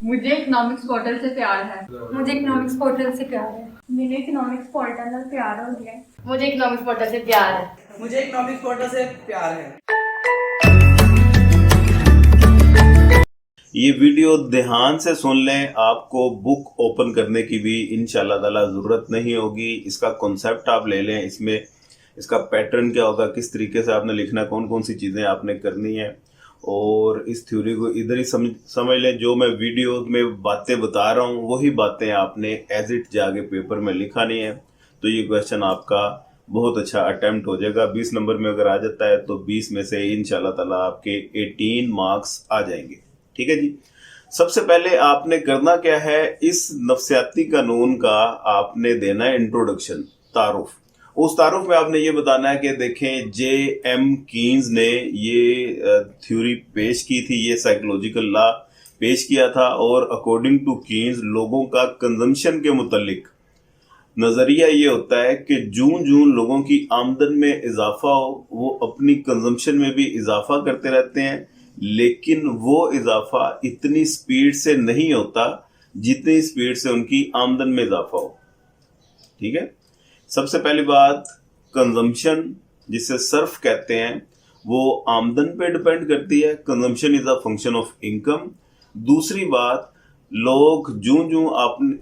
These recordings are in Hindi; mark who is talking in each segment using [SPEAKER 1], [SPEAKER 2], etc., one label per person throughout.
[SPEAKER 1] मुझे इकोनॉमिक्स पोर्टल से प्यार है।
[SPEAKER 2] मुझे इकोनॉमिक्स पोर्टल से प्यार है।
[SPEAKER 3] मुझे इकोनॉमिक्स पोर्टल से प्यार हो गया।
[SPEAKER 1] मुझे इकोनॉमिक्स पोर्टल से प्यार है।
[SPEAKER 4] मुझे इकोनॉमिक्स पोर्टल से प्यार है।
[SPEAKER 5] ये वीडियो ध्यान से सुन लें, आपको बुक ओपन करने की भी इंशाल्लाह ताला जरूरत नहीं होगी। इसका कॉन्सेप्ट आप ले लें, इसमें इसका पैटर्न क्या होगा, किस तरीके से आपने लिखना, कौन कौन सी चीज़ें आपने करनी है, और इस थ्योरी को इधर ही समझ लें। जो मैं वीडियो में बातें बता रहा हूँ वही बातें आपने एज इट जाके पेपर में लिखानी है। तो ये क्वेश्चन आपका बहुत अच्छा अटेम्प्ट हो जाएगा। 20 नंबर में अगर आ जाता है तो 20 में से इंशाल्लाह ताला आपके 18 मार्क्स आ जाएंगे। ठीक है जी। सबसे पहले आपने करना क्या है, इस नफ्सियाती कानून का आपने देना है इंट्रोडक्शन, तारुफ। उस तारुफ में आपने ये बताना है कि देखें J.M. कीन्स ने ये थ्योरी पेश की थी, ये साइकोलॉजिकल लॉ पेश किया था, और अकॉर्डिंग टू कीन्स लोगों का कंजम्पशन के मुतालिक नजरिया ये होता है कि जून जून लोगों की आमदन में इजाफा हो, वो अपनी कंजम्पशन में भी इजाफा करते रहते हैं, लेकिन वो इजाफा इतनी स्पीड से नहीं होता जितनी स्पीड से उनकी आमदन में इजाफा हो। ठीक है। सबसे पहली बात, कंजम्पशन जिसे सर्फ कहते हैं वो आमदन पे डिपेंड करती है। Consumption is a function of income. दूसरी बात, लोग जूं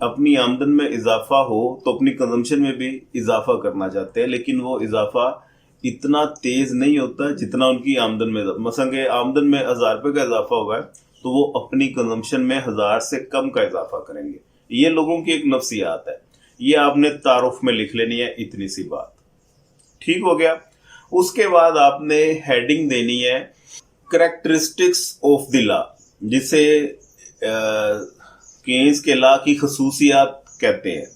[SPEAKER 5] अपनी आमदन में इजाफा हो तो अपनी कंजम्पशन में भी इजाफा करना चाहते हैं, लेकिन वो इजाफा इतना तेज नहीं होता जितना उनकी आमदन में। मसलन के आमदन में 1000 रुपये का इजाफा हुआ है तो वो अपनी कंजम्पशन में 1000 से कम का इजाफा करेंगे। ये लोगों की एक नफ्सियात है, ये आपने तारुफ में लिख लेनी है, इतनी सी बात। ठीक हो गया। उसके बाद आपने हेडिंग देनी है करैक्टरिस्टिक्स ऑफ द लॉ, जिसे केन्स के लॉ की खसूसियात कहते हैं।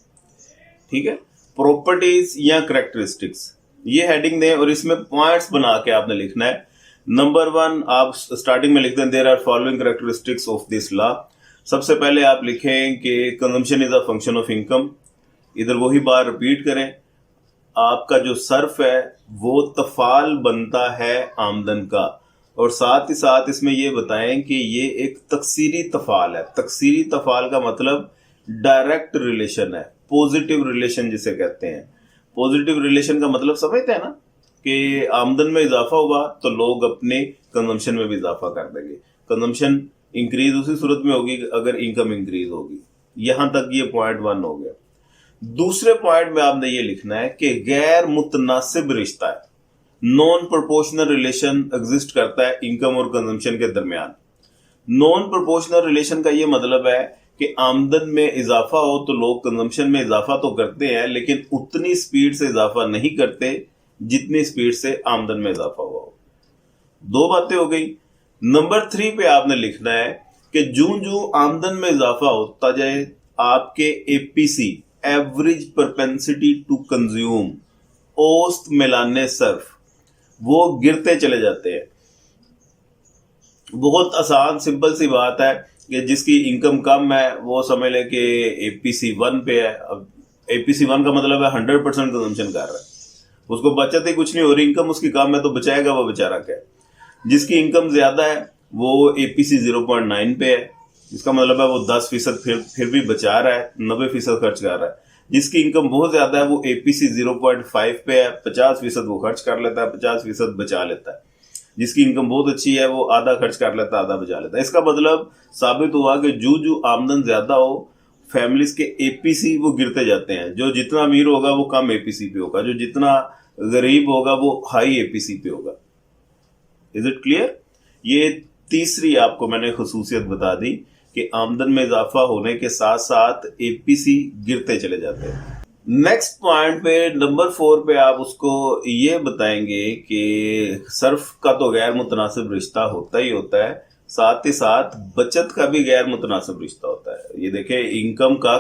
[SPEAKER 5] ठीक है। प्रॉपर्टीज या करैक्टरिस्टिक्स, ये हेडिंग दें और इसमें पॉइंट्स बना के आपने लिखना है। नंबर 1 आप स्टार्टिंग में लिख दें there are following characteristics of this law. सबसे पहले आप लिखें कि consumption is a function of income. इधर वही बात रिपीट करें, आपका जो सर्फ है वो तफाल बनता है आमदन का, और साथ ही साथ इसमें ये बताएं कि ये एक तकसीरी तफाल है। तकसीरी तफाल का मतलब डायरेक्ट रिलेशन है, पॉजिटिव रिलेशन जिसे कहते हैं। पॉजिटिव रिलेशन का मतलब समझते हैं ना, कि आमदन में इजाफा हुआ तो लोग अपने कंजम्पशन में भी इजाफा कर देंगे। कंजम्पशन इंक्रीज उसी सूरत में होगी अगर इनकम इंक्रीज होगी। यहां तक ये पॉइंट 1 हो गया। दूसरे पॉइंट में आपने ये लिखना है कि गैर मुतनासिब रिश्ता है, नॉन प्रोपोर्शनल रिलेशन एग्जिस्ट करता है इनकम और कंजम्पशन के दरमियान। नॉन प्रोपोर्शनल रिलेशन का ये मतलब है कि आमदन में इजाफा हो तो लोग कंजम्पशन में इजाफा तो करते हैं, लेकिन उतनी स्पीड से इजाफा नहीं करते जितनी स्पीड से आमदन में इजाफा हुआ हो। 2 बातें हो गई। नंबर 3 पे आपने लिखना है कि जूं जूं आमदन में इजाफा होता जाए आपके APC, average propensity to consume, औसत मिलाने सर्फ, वो गिरते चले जाते हैं। बहुत आसान सिंपल सी बात है कि जिसकी इनकम कम है वो समझ ले कि APC 1 पे है। अब APC 1 का मतलब है 100% कंजम्पशन कर रहा है, उसको बचत ही कुछ नहीं हो रही, इनकम उसकी कम है तो बचाएगा वो बेचारा क्या। जिसकी इनकम ज्यादा है वो APC 0.9 पे है, इसका मतलब है वो 10% फिर भी बचा रहा है, 90% खर्च कर रहा है। जिसकी इनकम बहुत ज्यादा है वो APC 0.5 पे है, 50% वो खर्च कर लेता है, 50% बचा लेता है। जिसकी इनकम बहुत अच्छी है वो आधा खर्च कर लेता है, आधा बचा लेता है। इसका मतलब साबित हुआ कि जो आमदन ज्यादा हो फैमिलीज के APC वो गिरते जाते हैं। जो जितना अमीर होगा वो कम APC पे होगा, जो जितना गरीब होगा वो हाई APC पे होगा। Is it clear? ये तीसरी आपको मैंने खसूसियत बता दी कि आमदन में इजाफा होने के साथ साथ APC गिरते चले जाते हैं। नेक्स्ट पॉइंट पे नंबर 4 पे आप उसको ये बताएंगे कि सर्फ का तो गैर मुतनासिब रिश्ता होता ही होता है, साथ ही साथ बचत का भी गैर मुतनासिब रिश्ता होता है। ये देखें, इनकम का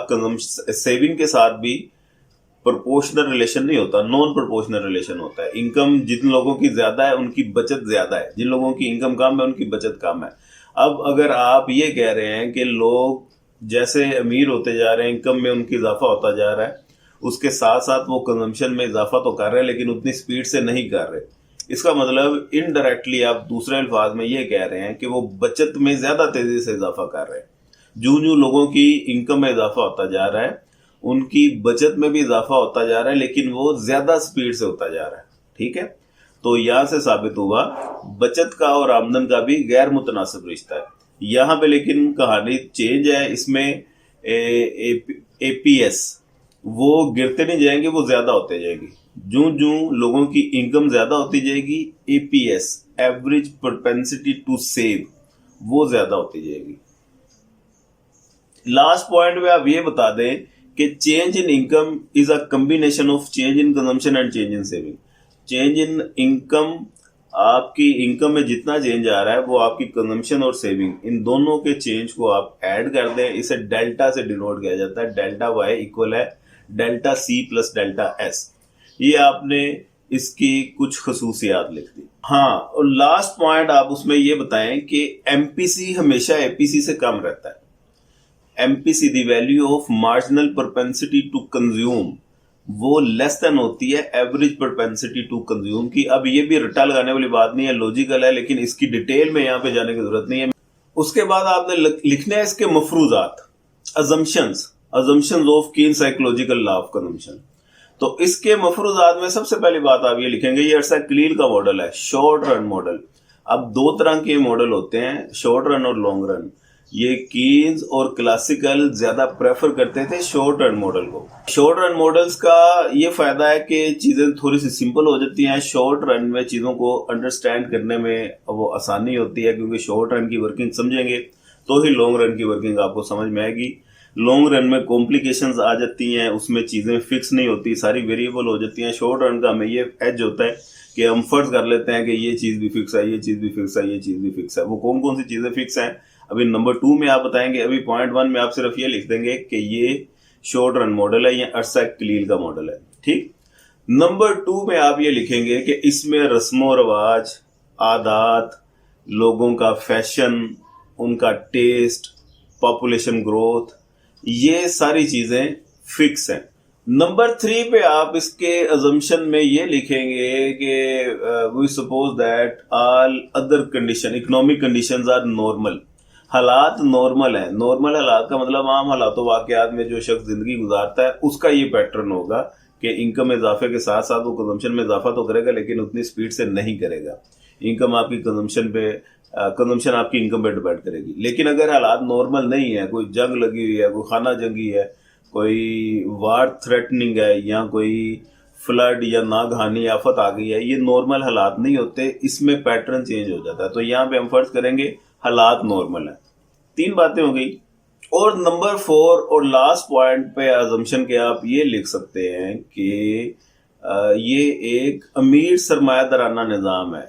[SPEAKER 5] सेविंग के साथ भी प्रोपोर्शनल रिलेशन नहीं होता, नॉन प्रोपोर्शनल रिलेशन होता है। इनकम जिन लोगों की ज्यादा है उनकी बचत ज्यादा है, जिन लोगों की इनकम कम है उनकी बचत कम है। अब अगर आप ये कह रहे हैं कि लोग जैसे अमीर होते जा रहे हैं, इनकम में उनकी इजाफा होता जा रहा है, उसके साथ साथ वो कंजम्पशन में इजाफा तो कर रहे हैं लेकिन उतनी स्पीड से नहीं कर रहे, इसका मतलब इनडायरेक्टली आप दूसरे अल्फाज में ये कह रहे हैं कि वो बचत में ज्यादा तेजी से इजाफा कर रहे हैं। जो जो लोगों की इनकम में इजाफा होता जा रहा है, उनकी बचत में भी इजाफा होता जा रहा है, लेकिन वो ज्यादा स्पीड से होता जा रहा है। ठीक है, तो यहां से साबित हुआ बचत का और आमदन का भी गैर मुतनासिब रिश्ता है। यहां पे लेकिन कहानी चेंज है, इसमें एपीएस वो गिरते नहीं जाएंगे, वो ज्यादा होते जाएंगे। जो जो लोगों की इनकम ज्यादा होती जाएगी, APS average propensity to save वो ज्यादा होती जाएगी। लास्ट पॉइंट में आप ये बता दें कि change in income is a combination of change in consumption and change in saving. Change in income, आपकी इनकम में जितना चेंज आ रहा है वो आपकी कंजम्पशन और सेविंग, इन दोनों के चेंज को आप ऐड कर दें। इसे डेल्टा से डिनोट किया जाता है। डेल्टा वाई इक्वल है delta C plus delta S. ये आपने इसकी कुछ खसूसियात लिख दी। हाँ, और लास्ट पॉइंट आप उसमें ये बताएं कि एमपीसी हमेशा एपीसी से कम रहता है। MPC the value of marginal propensity to consume, वो लेस देन होती है एवरेज प्रोपेंसिटी टू कंज्यूम की। अब ये भी रट्टा लगाने वाली बात नहीं है, लॉजिकल है, लेकिन इसकी डिटेल में यहाँ पे जाने की जरूरत नहीं है। उसके बाद आपने लिखना है इसके मफरूजात, अजम्पशंस ऑफ कीन साइकोलॉजिकल लॉ ऑफ कंजम्पशन। तो इसके मफरूजात में सबसे पहली बात आप ये लिखेंगे, ये अर्साक्लील का मॉडल है, शॉर्ट रन मॉडल। अब दो तरह के मॉडल होते हैं, शॉर्ट रन और लॉन्ग रन। ये कीन्स और क्लासिकल ज्यादा प्रेफर करते थे शॉर्ट रन मॉडल को। शॉर्ट रन मॉडल्स का ये फायदा है कि चीजें थोड़ी सी सिंपल हो जाती हैं। शॉर्ट रन में चीजों को अंडरस्टैंड करने में वो आसानी होती है, क्योंकि शॉर्ट रन की वर्किंग समझेंगे तो ही लॉन्ग रन की वर्किंग आपको समझ में आएगी। लॉन्ग रन में कॉम्प्लिकेशंस आ जाती हैं, उसमें चीजें फिक्स नहीं होती, सारी वेरिएबल हो जाती हैं। शॉर्ट रन का हमें ये एज होता है कि हम फर्ज कर लेते हैं कि ये चीज भी फिक्स है, ये चीज भी फिक्स है, ये चीज भी फिक्स है। वो कौन कौन सी चीजें फिक्स हैं अभी नंबर 2 में आप बताएंगे। अभी पॉइंट 1 में आप सिर्फ ये लिख देंगे कि ये शॉर्ट रन मॉडल है, ये अर्साक्लील का मॉडल है। ठीक, नंबर 2 में आप ये लिखेंगे कि इसमें रस्मो रवाज, आदात, लोगों का फैशन, उनका टेस्ट, पॉपुलेशन ग्रोथ, ये सारी चीजें फिक्स हैं। नंबर 3 पे आप इसके अजम्पशन में ये लिखेंगे कि we suppose that all other condition, economic conditions are normal. हालात नॉर्मल है। नॉर्मल हालात का मतलब आम हालातों वाकयात में जो शख्स जिंदगी गुजारता है उसका ये पैटर्न होगा कि इनकम में इजाफे के साथ साथ वो कंजम्पशन में इजाफा तो करेगा, लेकिन उतनी स्पीड से नहीं करेगा। इनकम आपकी कंजम्पशन आपकी इनकम पे डिपेंड करेगी। लेकिन अगर हालात नॉर्मल नहीं है, कोई जंग लगी हुई है, कोई खाना जंगी है, कोई वार थ्रेटनिंग है, या कोई फ्लड या नागहानी आफत आ गई है, ये नॉर्मल हालात नहीं होते, इसमें पैटर्न चेंज हो जाता है। तो यहाँ पे हम फर्ज करेंगे हालात नॉर्मल है। 3 बातें हो गई। और नंबर 4 और लास्ट पॉइंट पे अजम्पशन के आप ये लिख सकते हैं कि ये एक अमीर सरमायादाराना निज़ाम है,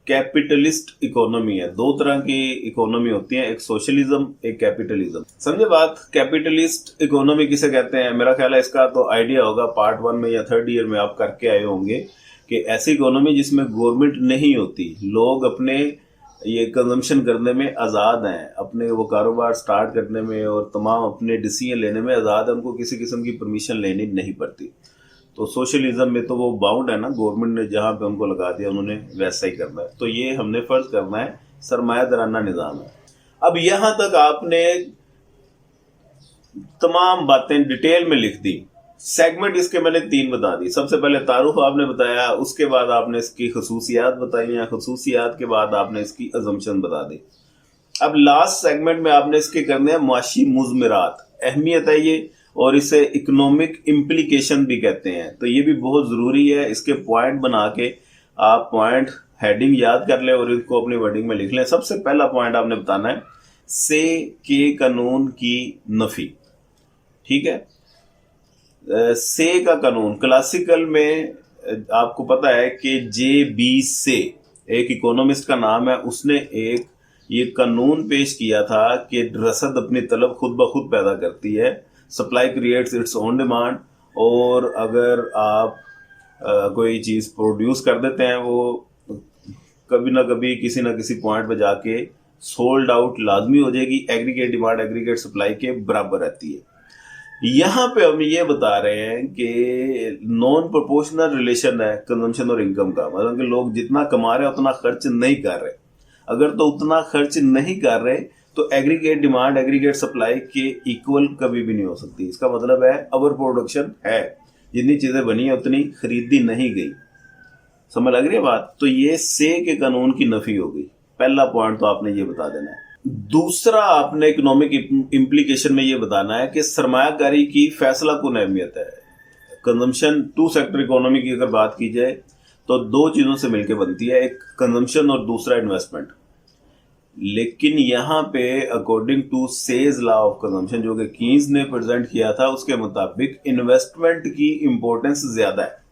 [SPEAKER 5] कैपिटलिस्ट इकोनॉमी है। 2 तरह की इकोनॉमी होती है, एक सोशलिज्म, एक कैपिटलिज्म। समझे बात? कैपिटलिस्ट इकोनॉमी किसे कहते हैं? मेरा ख्याल है इसका तो आइडिया होगा, पार्ट 1 में या 3rd ईयर में आप करके आए होंगे कि ऐसी इकोनॉमी जिसमें गवर्नमेंट नहीं होती, लोग अपने ये कंजम्पशन करने में आज़ाद हैं, अपने वो कारोबार स्टार्ट करने में और तमाम अपने डिसीजन लेने में आज़ाद है, उनको किसी किस्म की परमिशन लेनी नहीं पड़ती। तो सोशलिज्म में तो वो बाउंड है ना, गवर्नमेंट ने जहां पे उनको लगा दिया उन्होंने वैसा ही करना है। तो ये हमने फर्ज करना है सरमायादाराना निज़ाम है। अब यहां तक आपने तमाम बातें डिटेल में लिख दी। सेगमेंट इसके मैंने 3 बता दी। सबसे पहले तारुफ आपने बताया, उसके बाद आपने इसकी खसूसियात बताई हैं, खसूसियात के बाद आपने इसकी अजम्पशन बता दी। अब लास्ट सेगमेंट में आपने इसके करने हैं मुआशी मुज़मिरात। अहमियत है ये, और इसे इकोनॉमिक इम्प्लीकेशन भी कहते हैं। तो ये भी बहुत ज़रूरी है, इसके पॉइंट बना के आप पॉइंट हेडिंग याद कर लें और इसको अपनी वर्डिंग में लिख लें। सबसे पहला पॉइंट आपने बताना है से के कानून की नफी। ठीक है, से का कानून क्लासिकल में आपको पता है कि जे.बी. से एक इकोनॉमिस्ट का नाम है, उसने एक ये कानून पेश किया था कि रसद अपनी तलब खुद ब खुद पैदा करती है, supply creates its own demand. और अगर आप कोई चीज़ प्रोड्यूस कर देते हैं, वो कभी ना कभी किसी ना किसी पॉइंट पे जाके सोल्ड आउट लाजमी हो जाएगी। एग्रीगेट डिमांड एग्रीगेट सप्लाई के बराबर रहती है। यहाँ पे हम ये बता रहे हैं कि नॉन प्रोपोर्शनल रिलेशन है कंजम्पशन और इनकम का, मतलब कि लोग जितना कमा रहे हैं उतना खर्च नहीं कर रहे। अगर तो उतना खर्च नहीं कर रहे तो एग्रीगेट डिमांड एग्रीगेट सप्लाई के इक्वल कभी भी नहीं हो सकती। इसका मतलब है ओवर प्रोडक्शन है, जितनी चीजें बनी है उतनी खरीदी नहीं गई। समझ लग रही है बात? तो ये से के कानून की नफी हो गई। पहला पॉइंट तो आपने ये बता देना है। दूसरा, आपने इकोनॉमिक इम्प्लीकेशन में ये बताना है कि सरमायाकारी की फैसला कुन अहमियत है। कंजम्पशन टू सेक्टर इकोनॉमी की अगर बात की जाए तो दो चीजों से मिलकर बनती है, एक कंजम्पशन और दूसरा इन्वेस्टमेंट। लेकिन यहाँ पे according to Say's law of consumption जो कि कीन्स ने प्रेजेंट किया था, उसके मुताबिक इन्वेस्टमेंट की इंपॉर्टेंस ज्यादा है।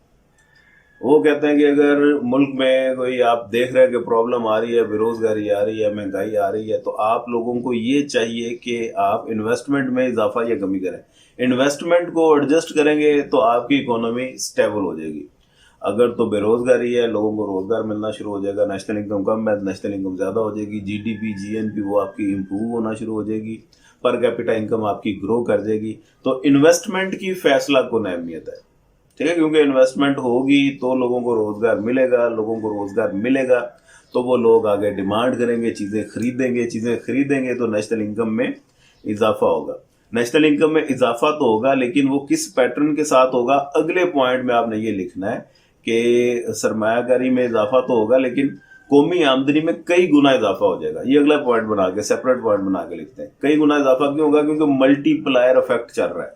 [SPEAKER 5] वो कहते हैं कि अगर मुल्क में कोई आप देख रहे हैं कि प्रॉब्लम आ रही है, बेरोजगारी आ रही है, महंगाई आ रही है, तो आप लोगों को ये चाहिए कि आप इन्वेस्टमेंट में इजाफा या कमी करें। इन्वेस्टमेंट को एडजस्ट करेंगे तो आपकी इकोनॉमी स्टेबल हो जाएगी। अगर तो बेरोजगारी है, लोगों को रोजगार मिलना शुरू हो जाएगा, नेशनल इनकम कम है, नेशनल इनकम ज्यादा हो जाएगी, जीडीपी जीएनपी वो आपकी इंप्रूव होना शुरू हो जाएगी, पर कैपिटा इनकम आपकी ग्रो कर जाएगी। तो इन्वेस्टमेंट की फैसला कौन अहमियत है, ठीक है, क्योंकि इन्वेस्टमेंट होगी तो लोगों को रोजगार मिलेगा, लोगों को रोजगार मिलेगा तो वो लोग आगे डिमांड करेंगे, चीजें खरीदेंगे तो नेशनल इनकम में इजाफा होगा। नेशनल इनकम में इजाफा तो होगा, लेकिन वो किस पैटर्न के साथ होगा, अगले पॉइंट में आपने ये लिखना है कि सरमायाकारी में इजाफा तो होगा लेकिन कौमी आमदनी में कई गुना इजाफा हो जाएगा। ये अगला पॉइंट बना के, सेपरेट पॉइंट बना के लिखते हैं। कई गुना इजाफा क्यों होगा? क्योंकि मल्टीप्लायर इफेक्ट चल रहा है।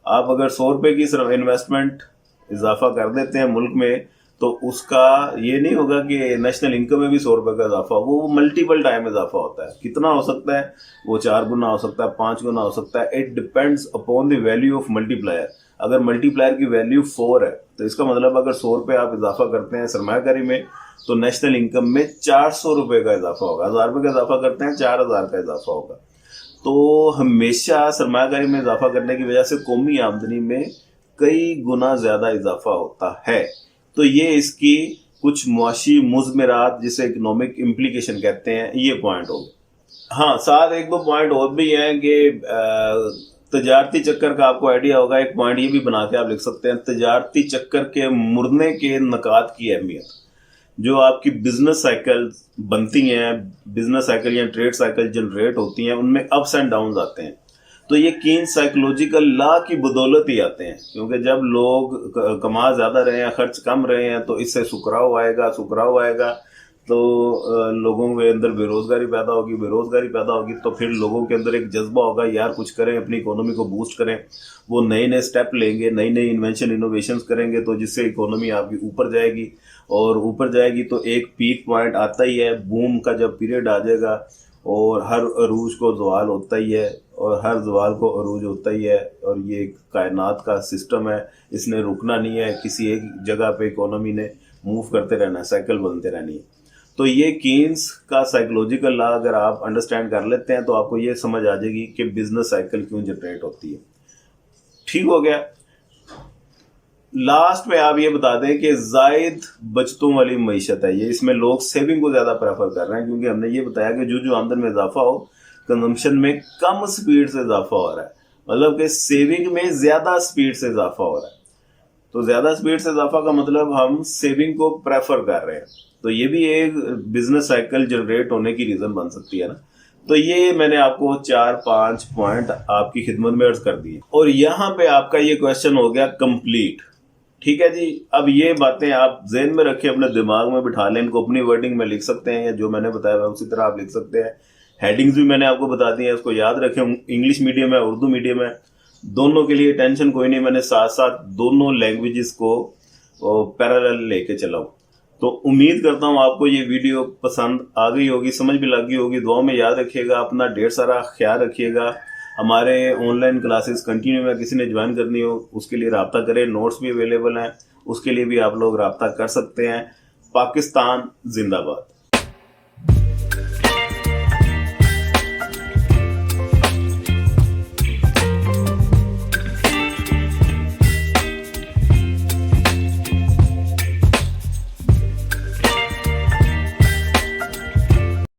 [SPEAKER 5] आप अगर 100 रुपए की सिर्फ इन्वेस्टमेंट इजाफा कर देते हैं मुल्क में, तो उसका ये नहीं होगा कि नेशनल इनकम में भी 100 रुपए का इजाफा, वो मल्टीपल टाइम इजाफा होता है। कितना हो सकता है? वो 4 गुना हो सकता है, 5 गुना हो सकता है। It depends upon the value of multiplier. अगर मल्टीप्लायर की वैल्यू 4 है तो इसका मतलब अगर 100 रुपए आप इजाफा करते हैं सरमायाकारी में, तो नेशनल इनकम में 400 रुपए का इजाफा होगा। 1000 रुपए का इजाफा करते हैं, 4000 का इजाफा होगा। तो हमेशा सरमायाकारी में इजाफा करने की वजह से कौमी आमदनी में कई गुना ज्यादा इजाफा होता है। तो ये इसकी कुछ मुआशी मुज़मरात, जिसे इकोनॉमिक इम्प्लीकेशन कहते हैं, ये पॉइंट हो गए। हाँ, साथ एक दो पॉइंट और भी हैं कि तजारती चक्कर का आपको आइडिया होगा। एक पॉइंट ये भी बना के आप लिख सकते हैं, तजारती चक्कर के मुड़ने के नकात की अहमियत। जो आपकी बिजनेस साइकिल बनती हैं, बिजनेस साइकिल या ट्रेड साइकिल जनरेट होती हैं, उनमें अप्स एंड डाउन्स आते हैं। तो ये कीन साइकोलॉजिकल लॉ की बदौलत ही आते हैं, क्योंकि जब लोग कमा ज्यादा रहे हैं, खर्च कम रहे हैं, तो इससे सुकराव आएगा तो लोगों के अंदर बेरोजगारी पैदा होगी तो फिर लोगों के अंदर एक जज्बा होगा, यार कुछ करें, अपनी इकोनॉमी को बूस्ट करें। वो नए स्टेप लेंगे, नई इन्वेंशन इनोवेशंस करेंगे, तो जिससे इकोनॉमी आपकी ऊपर जाएगी। और ऊपर जाएगी तो एक पीक पॉइंट आता ही है, बूम का जब पीरियड आ जाएगा, और हर अरूज को ज़वाल होता ही है, और हर ज़वाल को अरूज होता ही है। और ये कायनात का सिस्टम है, इसने रुकना नहीं है, किसी एक जगह पे इकोनॉमी ने मूव करते रहना है, साइकिल बनते रहनी है। तो ये कीन्स का साइकोलॉजिकल लॉ अगर आप अंडरस्टैंड कर लेते हैं तो आपको ये समझ आ जाएगी कि बिजनेस साइकिल क्यों जनरेट होती है। ठीक हो गया। लास्ट में आप ये बता दें कि जायद बचतों वाली मईशत है ये, इसमें लोग सेविंग को ज्यादा प्रेफर कर रहे हैं, क्योंकि हमने ये बताया कि जो आमदन में इजाफा हो, कंजम्पशन में कम स्पीड से इजाफा हो रहा है, मतलब कि सेविंग में ज्यादा स्पीड से इजाफा हो रहा है। तो ज्यादा स्पीड से इजाफा का मतलब हम सेविंग को प्रेफर कर रहे हैं। तो ये भी एक बिजनेस साइकिल जनरेट होने की रीजन बन सकती है ना। तो ये मैंने आपको 4-5 पॉइंट आपकी खिदमत में अर्ज कर दिए, और यहाँ पे आपका ये क्वेश्चन हो गया कंप्लीट। ठीक है जी। अब ये बातें आप ज़हन में रखें, अपने दिमाग में बिठा लें, इनको अपनी वर्डिंग में लिख सकते हैं, या जो मैंने बताया है उसी तरह आप लिख सकते हैं। हेडिंग्स भी मैंने आपको बता दी है, उसको याद रखें। इंग्लिश मीडियम है, उर्दू मीडियम है, दोनों के लिए टेंशन कोई नहीं। मैंने साथ साथ दोनों लैंग्वेजेस को पैरेलल लेके चला हूँ। तो उम्मीद करता हूँ आपको ये वीडियो पसंद आ गई होगी, समझ भी लग गई होगी। दुआ में याद रखिएगा, अपना ढेर सारा ख्याल रखिएगा। हमारे ऑनलाइन क्लासेस कंटिन्यू में किसी ने ज्वाइन करनी हो उसके लिए रब्ता करें, नोट्स भी अवेलेबल हैं, उसके लिए भी आप लोग रब्ता कर सकते हैं। पाकिस्तान जिंदाबाद।